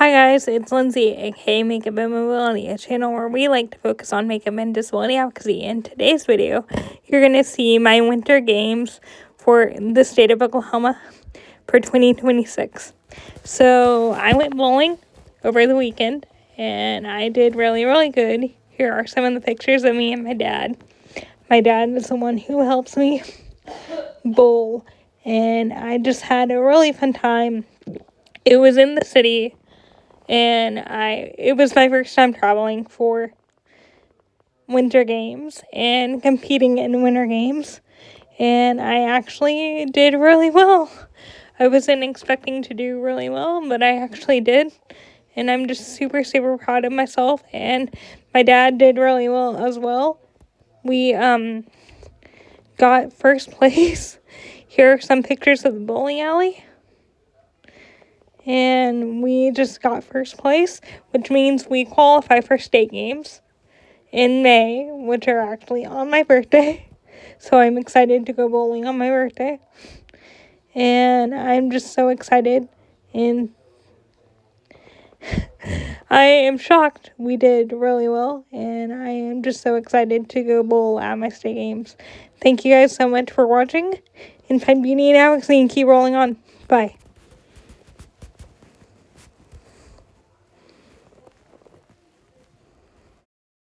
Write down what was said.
Hi guys, it's Lindsay, aka Makeup and Mobility, a channel where we like to focus on makeup and disability advocacy. In today's video, you're going to see my winter games for the state of Oklahoma for 2026. So I went bowling over the weekend and I did really, really good. Here are some of the pictures of me and my dad. My dad is the one who helps me bowl, and I just had a really fun time. It was in the city. And it was my first time traveling for winter games and competing in winter games. And I actually did really well. I wasn't expecting to do really well, but I actually did. And I'm just super, super proud of myself. And my dad did really well as well. We got first place. Here are some pictures of the bowling alley. And we just got first place, which means we qualify for state games in May, which are actually on my birthday. So I'm excited to go bowling on my birthday. And I'm just so excited. And I am shocked we did really well. And I am just so excited to go bowl at my state games. Thank you guys so much for watching. And find beauty and advocacy and keep rolling on. Bye.